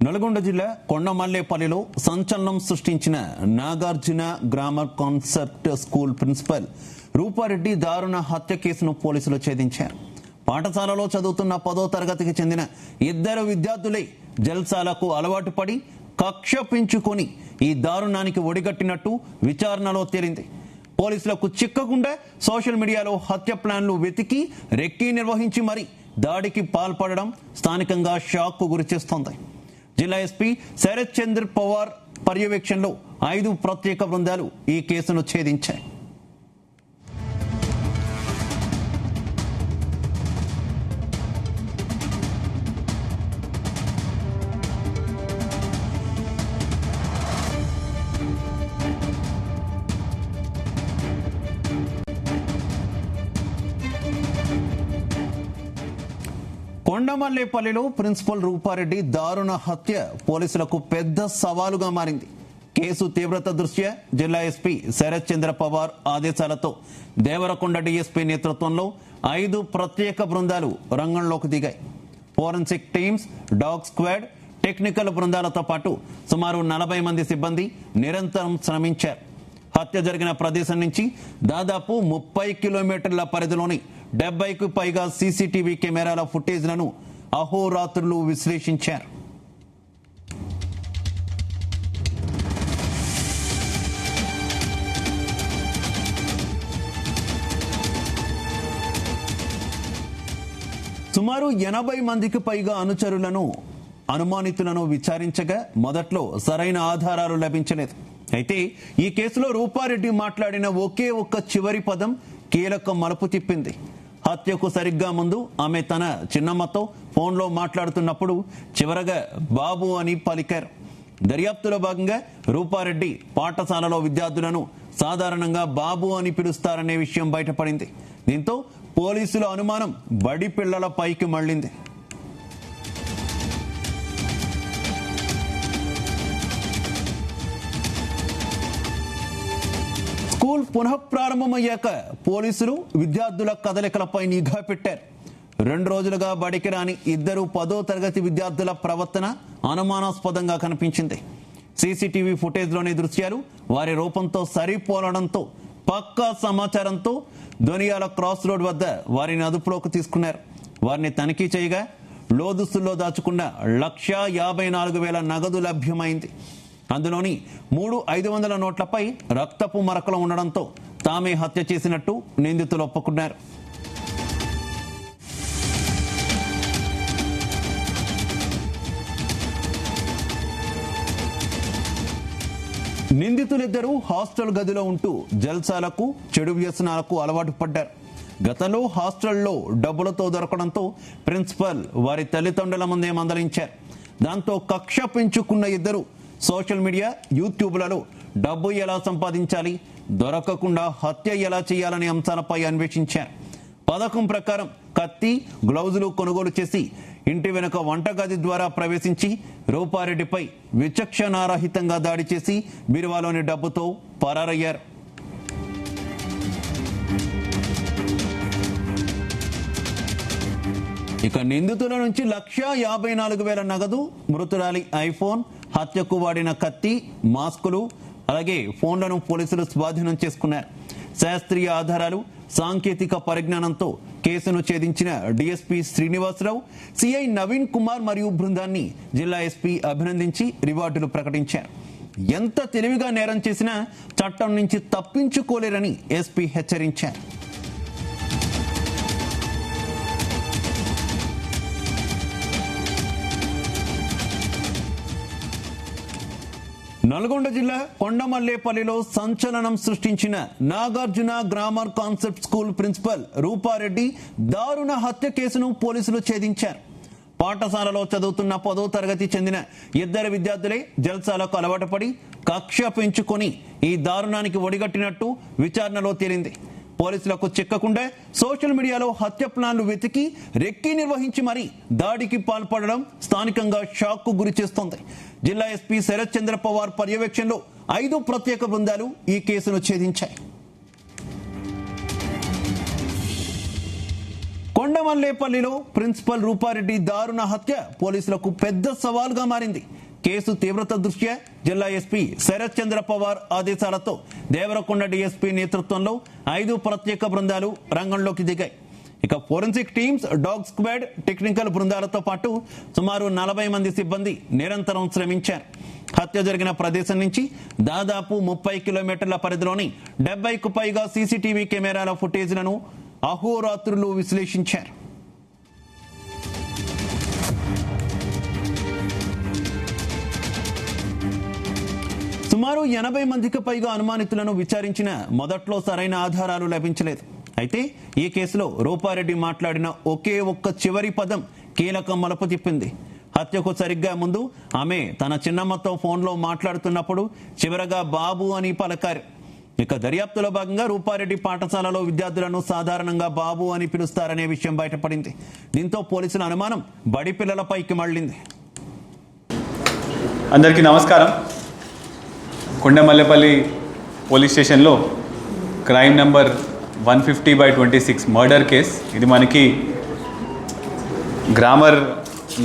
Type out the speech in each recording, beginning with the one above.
నల్గొండ జిల్లా కొండమల్లేపల్లిలో సంచలనం సృష్టించిన Nagarjuna grammar concept school principal Rupa Reddy దారుణ హత్య కేసును పోలీసులు ఛేదించారు. పాఠశాలలో చదువుతున్న 10వ తరగతికి చెందిన ఇద్దరు విద్యార్థులే జల్సాలకు అలవాటు పడి కక్ష పెంచుకొని ఈ దారుణానికి ఒడిగట్టినట్టు విచారణలో తేలింది. పోలీసులకు చిక్కకుండా సోషల్ మీడియాలో హత్య ప్లాన్లు వెతికి రెక్కీ నిర్వహించి మరీ దాడికి పాల్పడడం స్థానికంగా షాక్కు గురిచేస్తోంది. జిల్లా ఎస్పీ శరత్ చంద్ర పవార్ పర్యవేక్షణలో 5 ప్రత్యేక బృందాలు ఈ కేసును ఛేదించాయి. కొండమల్లేపల్లిలో ప్రిన్సిపల్ రూపారెడ్డి దారుణ హత్య పోలీసులకు పెద్ద సవాలుగా మారింది. కేసు తీవ్రత దృష్ట్యా జిల్లా ఎస్పీ శరత్ చంద్ర పవార్ ఆదేశాలతో దేవరకొండ డీఎస్పీ నేతృత్వంలో 5 ప్రత్యేక బృందాలు రంగంలోకి దిగాయి. Forensic teams, dog squad, technical బృందాలతో పాటు సుమారు 40 మంది సిబ్బంది నిరంతరం శ్రమించారు. హత్య జరిగిన ప్రదేశం నుంచి దాదాపు 30 కిలోమీటర్ల పరిధిలోని 70కు పైగా సీసీటీవీ కెమెరాల ఫుటేజ్లను అహోరాత్రులు విశ్లేషించారు. సుమారు 80 మందికి పైగా అనుమానితులను విచారించగా మొదట్లో సరైన ఆధారాలు లభించలేదు. అయితే ఈ కేసులో రూపారెడ్డి మాట్లాడిన ఒకే ఒక్క చివరి పదం కీలక మలుపు తిప్పింది. హత్యకు సరిగ్గా ముందు ఆమె తన చిన్నమ్మతో ఫోన్లో మాట్లాడుతున్నప్పుడు చివరగా బాబు అని పలికారు. దర్యాప్తులో భాగంగా రూపారెడ్డి పాఠశాలలో విద్యార్థులను సాధారణంగా బాబు అని పిలుస్తారనే విషయం బయటపడింది. దీంతో పోలీసుల అనుమానం బడి పిల్లల పైకి మళ్లింది. స్కూల్ పునఃప్రారంభమయ్యాక పోలీసులు విద్యార్థుల కదలికలపై నిఘా పెట్టారు. 2 రోజులుగా బడికి రాని 2 10వ తరగతి విద్యార్థుల ప్రవర్తన అనుమానాస్పదంగా కనిపించింది. సీసీటీవీ ఫుటేజ్లోని దృశ్యాలు వారి రూపంతో సరిపోలడంతో పక్కా సమాచారంతో దొనియాల క్రాస్ రోడ్ వద్ద వారిని అదుపులోకి తీసుకున్నారు. వారిని తనిఖీ చేయగా లోదుస్తుల్లో దాచుకున్న 1,54,000 నగదు లభ్యమైంది. అందులోని 3 500 నోట్లపై రక్తపు మరకలు ఉండడంతో తామే హత్య చేసినట్టు నిందితులు ఒప్పుకున్నారు. నిందితులిద్దరూ హాస్టల్ గదిలో ఉంటూ జల్సాలకు, చెడు వ్యసనాలకు అలవాటు పడ్డారు. గతంలో హాస్టల్లో డబ్బులతో దొరకడంతో ప్రిన్సిపల్ వారి తల్లిదండ్రుల ముందే మందలించారు. దాంతో కక్ష పెంచుకున్న ఇద్దరు సోషల్ మీడియా, యూట్యూబ్లలో డబ్బు ఎలా సంపాదించాలి, దొరకకుండా హత్య ఎలా చేయాలనే అంశాలపై అన్వేషించారు. పథకం ప్రకారం కత్తి, గ్లౌజులు కొనుగోలు చేసి ఇంటి వెనుక వంటగది ద్వారా ప్రవేశించి రూపారెడ్డిపై విచక్షణారహితంగా దాడి చేసి బీరువాలోని డబ్బుతో పరారయ్యారు. ఇక నిందితుల నుంచి 1,54,000 నగదు, మృతురాలి ఐఫోన్, హత్యకు వాడిన కత్తి, మాస్కులు, అలాగే ఫోన్లను పోలీసులు స్వాధీనం చేసుకున్నారు. శాస్త్రీయ ఆధారాలు, సాంకేతిక పరిజ్ఞానంతో కేసును ఛేదించిన డీఎస్పీ శ్రీనివాసరావు, సిఐ నవీన్ కుమార్ మరియు బృందాన్ని జిల్లా ఎస్పీ అభినందించి రివార్డులు ప్రకటించారు. ఎంత తెలివిగా నేరం చేసినా చట్టం నుంచి తప్పించుకోలేరని ఎస్పీ హెచ్చరించారు. నల్గొండ జిల్లా కొండమల్లేపల్లిలో సంచలనం సృష్టించిన Nagarjuna grammar concept school principal Rupa Reddy దారుణ హత్య కేసును పోలీసులు ఛేదించారు. పాఠశాలలో చదువుతున్న 10వ తరగతి చెందిన 2 విద్యార్థులే జల్సాలకు అలవాటు పడి కక్ష పెంచుకొని ఈ దారుణానికి ఒడిగట్టినట్టు విచారణలో తేలింది. పోలీసులకు చిక్కకుండా సోషల్ మీడియాలో హత్య ప్లాన్లు వెతికి రెక్కీ నిర్వహించి మరీ దాడికి పాల్పడడం స్థానికంగా షాక్కు గురిచేస్తోంది. జిల్లా ఎస్పీ శరత్ చంద్ర పవార్ పర్యవేక్షణలో 5 ప్రత్యేక బృందాలు ఈ కేసును ఛేదించాయి. కొండమల్లేపల్లిలో ప్రిన్సిపల్ రూపారెడ్డి దారుణ హత్య పోలీసులకు పెద్ద సవాల్గా మారింది. కేసు తీవ్రత దృష్ట్యా జిల్లా ఎస్పీ శరత్ చంద్ర పవార్ ఆదేశాలతో దేవరకొండ డీఎస్పీ నేతృత్వంలో 5 ప్రత్యేక బృందాలు రంగంలోకి దిగాయి. ఇక forensic teams, dog squad, technical బృందాలతో పాటు సుమారు 40 మంది సిబ్బంది నిరంతరం శ్రమించారు. హత్య జరిగిన ప్రదేశం నుంచి దాదాపు 30 కిలోమీటర్ల పరిధిలోని 70కు పైగా సీసీటీవీ కెమెరాల ఫుటేజ్లను అహోరాత్రులు విశ్లేషించారు. సుమారు 80 మందికి పైగా అనుమానితులను విచారించిన మొదట్లో సరైన ఆధారాలు లభించలేదు. అయితే ఈ కేసులో రూపారెడ్డి మాట్లాడిన ఒకే ఒక్క చివరి పదం కీలక మలుపు తిప్పింది. హత్యకు సరిగ్గా ముందు ఆమె తన చిన్నమ్మతో ఫోన్లో మాట్లాడుతున్నప్పుడు చివరగా బాబు అని పలకారు. ఇక దర్యాప్తులో భాగంగా రూపారెడ్డి పాఠశాలలో విద్యార్థులను సాధారణంగా బాబు అని పిలుస్తారనే విషయం బయటపడింది. దీంతో పోలీసుల అనుమానం బడి పిల్లలపైకి మళ్లింది. అందరికీ నమస్కారం. కొండమల్లేపల్లి పోలీస్ స్టేషన్లో క్రైమ్ నెంబర్ 150/26 మర్డర్ కేస్. ఇది మనకి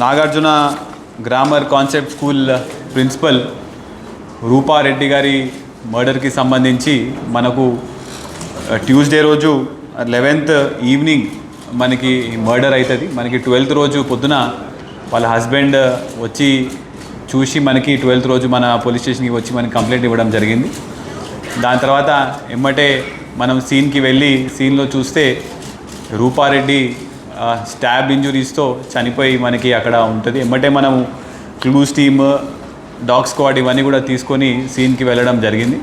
Nagarjuna grammar concept school principal Rupa Reddy గారి మర్డర్కి సంబంధించి మనకు ట్యూస్డే రోజు 11th ఈవినింగ్ మనకి మర్డర్ అవుతుంది. మనకి 12th రోజు పొద్దున వాళ్ళ హస్బెండ్ వచ్చి చూసి మనకి 12th రోజు మన పోలీస్ స్టేషన్కి వచ్చి మనకి కంప్లైంట్ ఇవ్వడం జరిగింది. దాని తర్వాత ఎమ్మటే మనం సీన్కి వెళ్ళి సీన్లో చూస్తే రూపారెడ్డి స్టాబ్ ఇంజురీస్తో చనిపోయి మనకి అక్కడ ఉంటుంది. ఎమ్మటే మనం క్లూస్ టీమ్, డాగ్ స్క్వాడ్ ఇవన్నీ కూడా తీసుకొని సీన్కి వెళ్ళడం జరిగింది.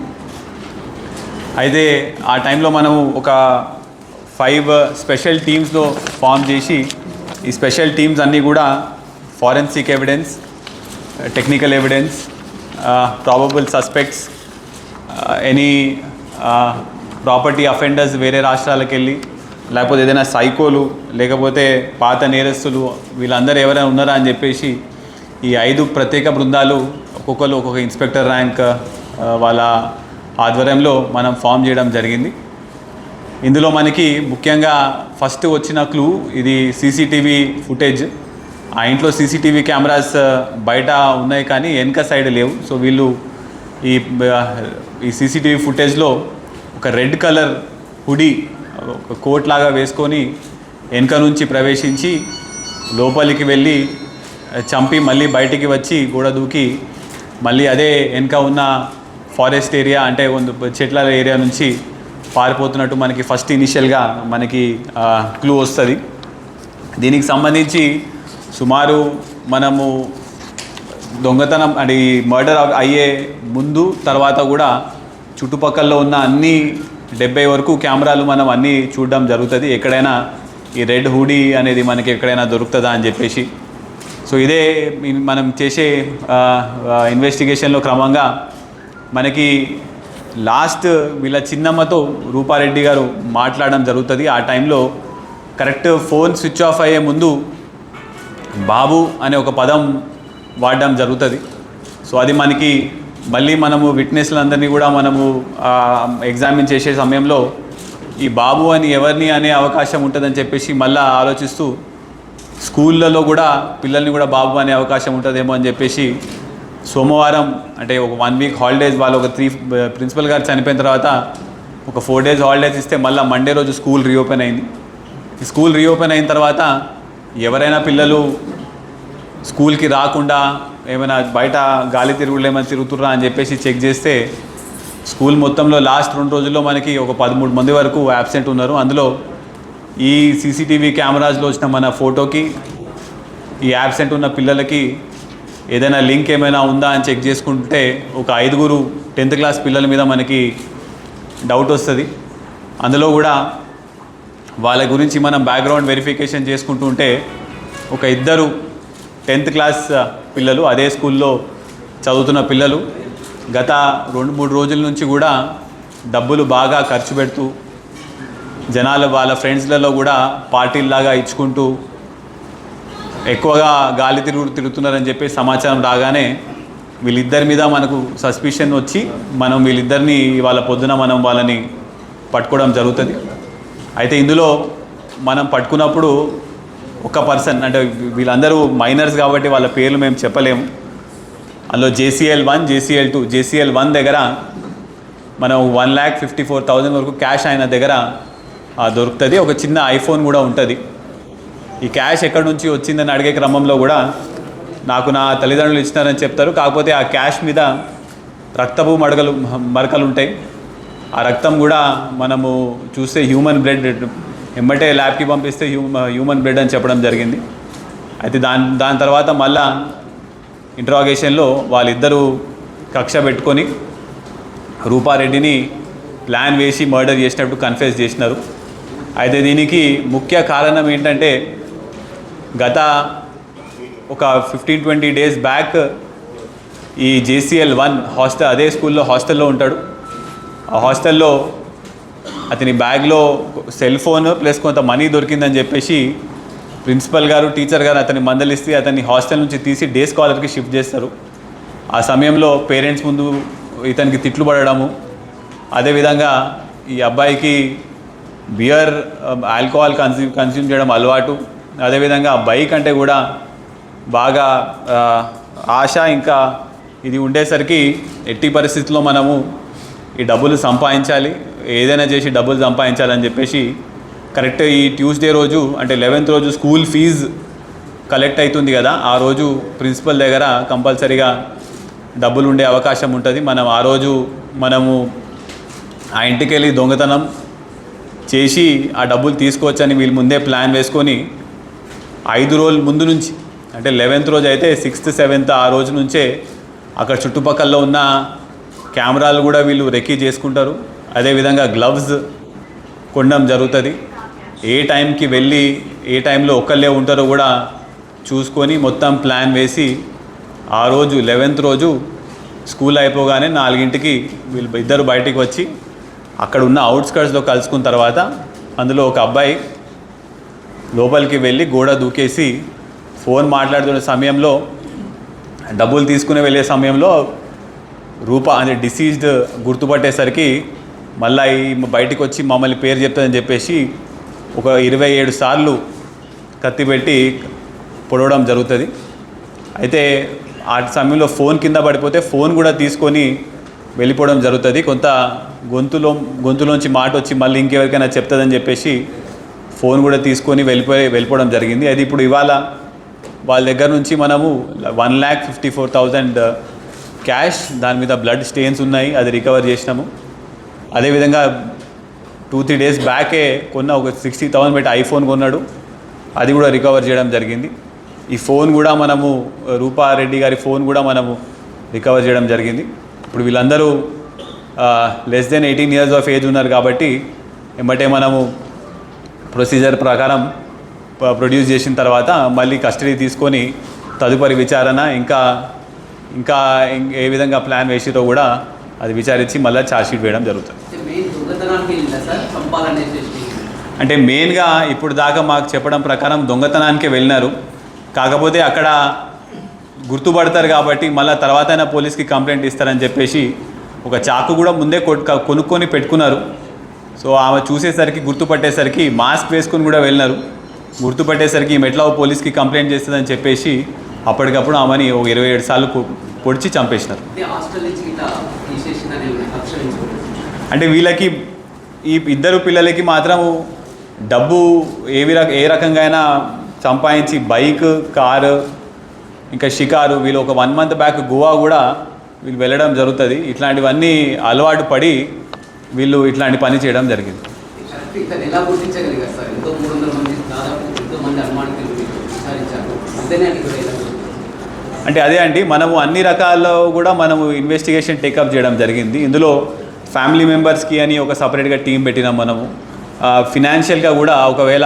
అయితే ఆ టైంలో మనము ఒక 5 స్పెషల్ టీమ్స్లో ఫామ్ చేసి ఈ స్పెషల్ టీమ్స్ అన్నీ కూడా forensic evidence, technical evidence, probable suspects, any property offenders వేరే రాష్ట్రాలకు వెళ్ళి, లేకపోతే ఏదైనా సైకోలు, లేకపోతే పాత నేరస్తులు, వీళ్ళందరూ ఎవరైనా ఉన్నారా అని చెప్పేసి ఈ 5 ప్రత్యేక బృందాలు ఒక్కొక్కరు ఒక్కొక్క ఇన్స్పెక్టర్ ర్యాంక్ వాళ్ళ ఆధ్వర్యంలో మనం ఫామ్ చేయడం జరిగింది. ఇందులో మనకి ముఖ్యంగా ఫస్ట్ వచ్చిన క్లూ ఇది సీసీటీవీ ఫుటేజ్. ఆ ఇంట్లో సీసీటీవీ కెమెరాస్ బయట ఉన్నాయి కానీ వెనక సైడ్ లేవు. సో వీళ్ళు ఈ సీసీటీవీ ఫుటేజ్లో ఒక రెడ్ కలర్ హుడీ, ఒక కోట్ లాగా వేసుకొని వెనక నుంచి ప్రవేశించి లోపలికి వెళ్ళి చంపి మళ్ళీ బయటికి వచ్చి గోడ దూకి మళ్ళీ అదే వెనక ఉన్న ఫారెస్ట్ ఏరియా అంటే చెట్ల ఏరియా నుంచి పారిపోతున్నట్టు మనకి ఫస్ట్ ఇనిషియల్గా మనకి క్లూ వస్తుంది. దీనికి సంబంధించి సుమారు మనము దొంగతనం అంటే ఈ మర్డర్ అయ్యే ముందు తర్వాత కూడా చుట్టుపక్కల ఉన్న అన్ని 70 వరకు కెమెరాలు మనం అన్నీ చూడడం జరుగుతుంది. ఎక్కడైనా ఈ రెడ్ హుడీ అనేది మనకి ఎక్కడైనా దొరుకుతుందా అని చెప్పేసి. సో ఇదే మనం చేసే ఇన్వెస్టిగేషన్లో క్రమంగా మనకి లాస్ట్ వీళ్ళ చిన్నమ్మతో రూపారెడ్డి గారు మాట్లాడడం జరుగుతుంది. ఆ టైంలో కరెక్ట్ ఫోన్ స్విచ్ ఆఫ్ అయ్యే ముందు బాబు అనే ఒక పదం వాడడం జరుగుతుంది. సో అది మనకి మళ్ళీ మనము విట్నెస్లందరినీ కూడా మనము ఎగ్జామిన్ చేసే సమయంలో ఈ బాబు అని ఎవరిని అనే అవకాశం ఉంటుందని చెప్పేసి మళ్ళీ ఆలోచిస్తూ స్కూళ్ళలో కూడా పిల్లల్ని కూడా బాబు అనే అవకాశం ఉంటుందేమో అని చెప్పేసి సోమవారం అంటే ఒక 1 వీక్ హాలిడేస్, వాళ్ళు ఒక 3 ప్రిన్సిపల్ గారు చనిపోయిన తర్వాత ఒక 4 డేస్ హాలిడేస్ ఇస్తే మళ్ళీ మండే రోజు స్కూల్ రీఓపెన్ అయింది. ఈ స్కూల్ రీఓపెన్ అయిన తర్వాత ఎవరైనా పిల్లలు స్కూల్కి రాకుండా ఏమైనా బయట గాలి తిరుగుళ్ళు ఏమైనా తిరుగుతుర్రా అని చెప్పేసి చెక్ చేస్తే స్కూల్ మొత్తంలో లాస్ట్ 2 రోజుల్లో మనకి ఒక 13 మంది వరకు యాబ్సెంట్ ఉన్నారు. అందులో ఈ సీసీటీవీ కెమెరాస్లో వచ్చిన మన ఫోటోకి ఈ యాబ్సెంట్ ఉన్న పిల్లలకి ఏదైనా లింక్ ఏమైనా ఉందా అని చెక్ చేసుకుంటే ఒక 5 10th క్లాస్ పిల్లల మీద మనకి డౌట్ వస్తుంది. అందులో కూడా వాళ్ళ గురించి మనం బ్యాక్గ్రౌండ్ వెరిఫికేషన్ చేసుకుంటూ ఉంటే ఒక 2 10th క్లాస్ పిల్లలు అదే స్కూల్లో చదువుతున్న పిల్లలు గత 2-3 రోజుల నుంచి కూడా డబ్బులు బాగా ఖర్చు పెడుతూ జనాలు వాళ్ళ ఫ్రెండ్స్లలో కూడా పార్టీల్లాగా ఇచ్చుకుంటూ ఎక్కువగా గాలి తిరుగుతున్నారని చెప్పి సమాచారం రాగానే వీళ్ళిద్దరి మీద మనకు సస్పిషన్ వచ్చి మనం వీళ్ళిద్దరిని వాళ్ళ పొద్దున మనం వాళ్ళని పట్టుకోవడం జరుగుతుంది. అయితే ఇందులో మనం పట్టుకున్నప్పుడు ఒక పర్సన్, అంటే వీళ్ళందరూ మైనర్స్ కాబట్టి వాళ్ళ పేర్లు మేము చెప్పలేము. అందులో JCL1, JCL2. JCL1 దగ్గర మనం 1,54,000 వరకు క్యాష్ ఆయన దగ్గర దొరుకుతుంది. ఒక చిన్న ఐఫోన్ కూడా ఉంటుంది. ఈ క్యాష్ ఎక్కడి నుంచి వచ్చిందని అడిగే క్రమంలో కూడా నాకు నా తల్లిదండ్రులు ఇచ్చినారని చెప్తారు. కాకపోతే ఆ క్యాష్ మీద రక్తపు మరకలు ఉంటాయి. ఆ రక్తం కూడా మనము చూస్తే హ్యూమన్ బ్లడ్, ఎమ్మటే ల్యాబ్కి పంపిస్తే హ్యూమన్ బ్లడ్ అని చెప్పడం జరిగింది. అయితే దాని తర్వాత మళ్ళా ఇంట్రాగేషన్లో వాళ్ళిద్దరూ కక్ష పెట్టుకొని రూపారెడ్డిని ప్లాన్ వేసి మర్డర్ చేసినట్టు కన్ఫెస్ చేసినారు. అయితే దీనికి ముఖ్య కారణం ఏంటంటే గత ఒక 15-20 డేస్ బ్యాక్ ఈ JCL1 హాస్టల్, అదే స్కూల్లో హాస్టల్లో ఉంటాడు. ఆ హాస్టల్లో అతని బ్యాగ్లో సెల్ ఫోన్ ప్లస్ కొంత మనీ దొరికిందని చెప్పేసి ప్రిన్సిపల్ గారు, టీచర్ గారు అతన్ని మందలిస్తే అతన్ని హాస్టల్ నుంచి తీసి డే స్కాలర్కి షిఫ్ట్ చేస్తారు. ఆ సమయంలో పేరెంట్స్ ముందు ఇతనికి తిట్లు పడడము, అదేవిధంగా ఈ అబ్బాయికి బియర్, ఆల్కహాల్ కన్స్యూమ్ చేయడం అలవాటు, అదేవిధంగా బైక్ అంటే కూడా బాగా ఆశ, ఇంకా ఇది ఉండేసరికి ఎట్టి పరిస్థితుల్లో మనము ఈ డబ్బులు సంపాదించాలి, ఏదైనా చేసి డబ్బులు సంపాదించాలని చెప్పేసి కరెక్ట్ ఈ ట్యూస్డే రోజు, అంటే 11th రోజు స్కూల్ ఫీజు కలెక్ట్ అవుతుంది కదా, ఆ రోజు ప్రిన్సిపల్ దగ్గర కంపల్సరీగా డబ్బులు ఉండే అవకాశం ఉంటుంది. ఆ రోజు మనము ఆ ఇంటికి వెళ్ళి దొంగతనం చేసి ఆ డబ్బులు తీసుకోవచ్చని వీళ్ళు ముందే ప్లాన్ వేసుకొని 5 రోజుల ముందు నుంచి, అంటే 11th రోజు అయితే 6th, 7th ఆ రోజు నుంచే అక్కడ చుట్టుపక్కల ఉన్న కెమెరాలు కూడా వీళ్ళు రెక్కీ చేసుకుంటారు. అదేవిధంగా గ్లవ్స్ కొనడం జరుగుతుంది. ఏ టైంకి వెళ్ళి ఏ టైంలో ఒక్కళ్ళే ఉంటారో కూడా చూసుకొని మొత్తం ప్లాన్ వేసి ఆ రోజు 11th రోజు స్కూల్ అయిపోగానే 4ంటికి వీళ్ళు ఇద్దరు బయటికి వచ్చి అక్కడ ఉన్న అవుట్స్కట్స్లో కలుసుకున్న తర్వాత అందులో ఒక అబ్బాయి లోపలికి వెళ్ళి గోడ దూకేసి ఫోన్ మాట్లాడుతున్న సమయంలో, డబ్బులు తీసుకుని వెళ్ళే సమయంలో రూప అంటే డిసీజ్డ్ గుర్తుపట్టేసరికి మళ్ళీ బయటికి వచ్చి మమ్మల్ని పేరు చెప్తుందని చెప్పేసి ఒక 27 సార్లు కత్తి పెట్టి పొడవడం జరుగుతుంది. అయితే ఆ సమయంలో ఫోన్ కింద పడిపోతే ఫోన్ కూడా తీసుకొని వెళ్ళిపోవడం జరుగుతుంది. కొంత గొంతులోంచి మాట వచ్చి మళ్ళీ ఇంకెవరికైనా చెప్తుందని చెప్పేసి ఫోన్ కూడా తీసుకొని వెళ్ళిపోవడం జరిగింది. అది ఇప్పుడు ఇవాళ వాళ్ళ దగ్గర నుంచి మనము 1,54,000 క్యాష్, దాని మీద బ్లడ్ స్టెయిన్స్ ఉన్నాయి, అది రికవర్ చేసినాము. అదేవిధంగా 2-3 డేస్ బ్యాకే కొన్న ఒక 60,000 పెట్టి ఐఫోన్ కొన్నాడు, అది కూడా రికవర్ చేయడం జరిగింది. ఈ ఫోన్ కూడా మనము రూపారెడ్డి గారి ఫోన్ కూడా మనము రికవర్ చేయడం జరిగింది. ఇప్పుడు వీళ్ళందరూ less than 18 years of age ఉన్నారు కాబట్టి ఏమంటే మనము ప్రొసీజర్ ప్రకారం ప్రొడ్యూస్ చేసిన తర్వాత మళ్ళీ కస్టడీ తీసుకొని తదుపరి విచారణ ఇంకా ఏ విధంగా ప్లాన్ వేసిరో కూడా అది విచారించి మళ్ళీ ఛార్జ్షీట్ వేయడం జరుగుతుంది. అంటే మెయిన్గా ఇప్పుడు దాకా మాకు చెప్పడం ప్రకారం దొంగతనానికే వెళ్ళినారు. కాకపోతే అక్కడ గుర్తుపడతారు కాబట్టి మళ్ళీ తర్వాత అయినా పోలీస్కి కంప్లైంట్ ఇస్తారని చెప్పేసి ఒక చాకు కూడా ముందే కొనుక్కొని పెట్టుకున్నారు. సో ఆమె చూసేసరికి గుర్తుపట్టేసరికి మాస్క్ వేసుకొని కూడా వెళ్ళినారు. గుర్తుపట్టేసరికి మెట్లా పోలీస్కి కంప్లైంట్ చేస్తుందని చెప్పేసి అప్పటికప్పుడు ఆమెని ఒక 27 సార్లు పొడిచి చంపేసినారు. అంటే వీళ్ళకి ఈ ఇద్దరు పిల్లలకి మాత్రము డబ్బు ఏ రకంగా అయినా సంపాదించి బైక్, కారు, ఇంకా షికారు, వీళ్ళు ఒక 1 month బ్యాక్ గోవా కూడా వీళ్ళు వెళ్ళడం జరుగుతుంది. ఇట్లాంటివన్నీ అలవాటు పడి వీళ్ళు ఇట్లాంటి పని చేయడం జరిగింది. అంటే అదే అండి, మనము అన్ని రకాల్లో కూడా మనము ఇన్వెస్టిగేషన్ టేకప్ చేయడం జరిగింది. ఇందులో ఫ్యామిలీ మెంబర్స్కి అని ఒక సపరేట్గా టీం పెట్టినాం మనము. ఫినాన్షియల్గా కూడా ఒకవేళ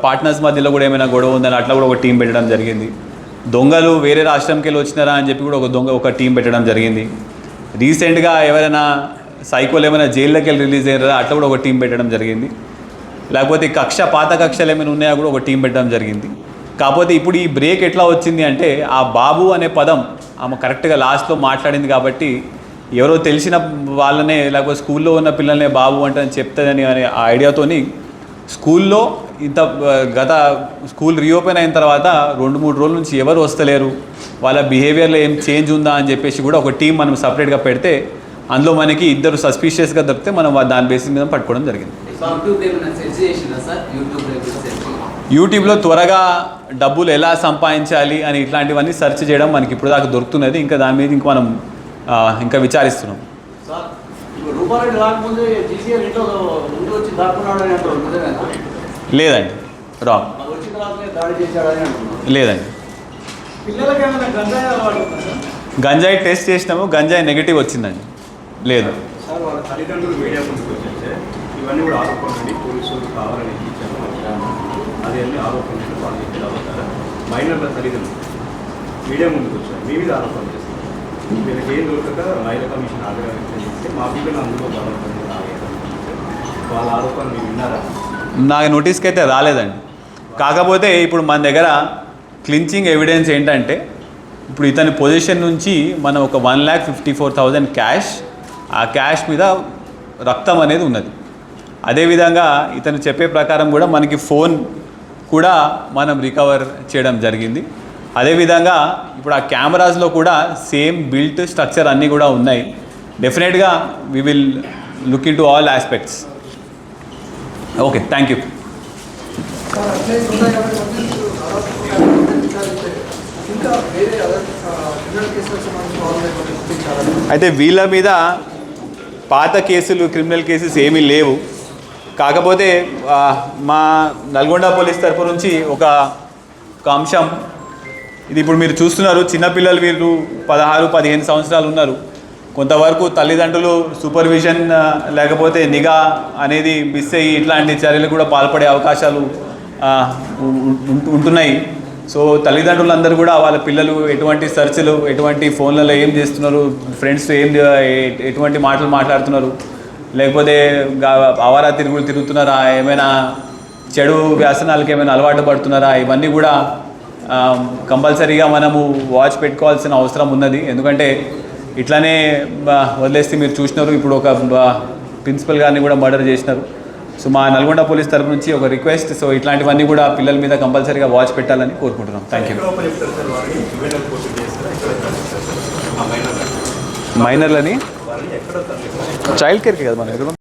పార్ట్నర్స్ మధ్యలో కూడా ఏమైనా గొడవ ఉందని అట్లా కూడా ఒక టీం పెట్టడం జరిగింది. దొంగలు వేరే రాష్ట్రంకి వెళ్ళి వచ్చినారా అని చెప్పి కూడా ఒక టీం పెట్టడం జరిగింది. రీసెంట్గా ఎవరైనా సైకోలు ఏమైనా జైల్లోకి వెళ్ళి రిలీజ్ అయ్యారా అట్లా కూడా ఒక టీం పెట్టడం జరిగింది. లేకపోతే పాత కక్షలు ఏమైనా ఉన్నాయా కూడా ఒక టీం పెట్టడం జరిగింది. కాకపోతే ఇప్పుడు ఈ బ్రేక్ ఎట్లా వచ్చింది అంటే ఆ బాబు అనే పదం ఆమె కరెక్ట్గా లాస్ట్లో మాట్లాడింది కాబట్టి ఎవరో తెలిసిన వాళ్ళనే లేకపోతే స్కూల్లో ఉన్న పిల్లల్నే బాబు అంటే అని చెప్తుందని అనే ఆ ఐడియాతోని స్కూల్లో ఇంత గత స్కూల్ రీఓపెన్ అయిన తర్వాత 2-3 రోజుల నుంచి ఎవరు వస్తలేరు, వాళ్ళ బిహేవియర్లో ఏం చేంజ్ ఉందా అని చెప్పేసి కూడా ఒక టీం మనం సపరేట్గా పెడితే అందులో మనకి 2 సస్పీషియస్గా దొరికితే మనం దాని బేసిస్ మీద పట్టుకోవడం జరిగింది. యూట్యూబ్లో త్వరగా డబ్బులు ఎలా సంపాదించాలి అని ఇట్లాంటివన్నీ సెర్చ్ చేయడం మనకి ఇప్పుడు దాకా దొరుకుతున్నది. ఇంకా దాని మీద ఇంకా మనం ఇంకా విచారిస్తున్నాం. లేదండి, రాంగ్. లేదండి, గంజాయి టెస్ట్ చేసినాము, గంజాయి నెగిటివ్ వచ్చిందండి. లేదు. సార్ వాళ్ళ తల్లిదండ్రులు మీడియా ముందుకు వచ్చేస్తే ఇవన్నీ కూడా ఆరోపణలు పోలీసులు కావాలని ఇచ్చారు, అది అన్ని ఆరోపణలు వాళ్ళు చెప్పి అవుతారా? మైనర్ల తల్లిదండ్రులు మీడియా ముందుకు వచ్చారు, మీ మీద ఆరోపణలు చేస్తారు. వీళ్ళకి ఏం దొరకక మహిళా కమిషన్ ఆగ్రహం చేస్తే మా పిల్లలు అందులో ఆరోపణలు వాళ్ళ ఆరోపణలు మీరు విన్నారా? నాకు నోటీస్కి అయితే రాలేదండి. కాకపోతే ఇప్పుడు మన దగ్గర క్లించింగ్ ఎవిడెన్స్ ఏంటంటే ఇప్పుడు ఇతని పొజిషన్ నుంచి మనం ఒక 1,54,000 క్యాష్, ఆ క్యాష్ మీద రక్తం అనేది ఉన్నది. అదేవిధంగా ఇతను చెప్పే ప్రకారం కూడా మనకి ఫోన్ కూడా మనం రికవర్ చేయడం జరిగింది. అదేవిధంగా ఇప్పుడు ఆ కెమెరాస్లో కూడా సేమ్ బిల్ట్ స్ట్రక్చర్ అన్నీ కూడా ఉన్నాయి. డెఫినెట్గా we will look into all aspects. Okay, thank you. అయితే వీళ్ళ మీద పాత కేసులు, క్రిమినల్ కేసెస్ ఏమీ లేవు. కాకపోతే మా నల్గొండ పోలీస్ తరపు నుంచి ఒక అంశం ఇది. ఇప్పుడు మీరు చూస్తున్నారు, చిన్నపిల్లలు వీళ్ళు 16-15 సంవత్సరాలు ఉన్నారు. కొంతవరకు తల్లిదండ్రులు సూపర్విజన్ లేకపోతే నిఘా అనేది మిస్ అయ్యి ఇట్లాంటి చర్యలు కూడా పాల్పడే అవకాశాలు ఉంటున్నాయి. సో తల్లిదండ్రులందరూ కూడా వాళ్ళ పిల్లలు ఎటువంటి సెర్చ్లు, ఎటువంటి ఫోన్లలో ఏం చేస్తున్నారు, ఫ్రెండ్స్ ఎటువంటి మాటలు మాట్లాడుతున్నారు, లేకపోతే ఆవారా తిరుగుతున్నారా, ఏమైనా చెడు వ్యసనాలకు ఏమైనా అలవాటు పడుతున్నారా, ఇవన్నీ కూడా కంపల్సరీగా మనము వాచ్ పెట్టుకోవాల్సిన అవసరం ఉన్నది. ఎందుకంటే ఇట్లానే వదిలేస్తే మీరు చూసినారు, ఇప్పుడు ఒక ప్రిన్సిపల్ గారిని కూడా మర్డర్ చేసినారు. సో మా నల్గొండ పోలీస్ తరపు నుంచి ఒక రిక్వెస్ట్, సో ఇట్లాంటివన్నీ కూడా పిల్లల మీద కంపల్సరీగా వాచ్ పెట్టాలని కోరుకుంటున్నాం. Thank you. మైనర్లని చైల్డ్ కేర్కి కదా మన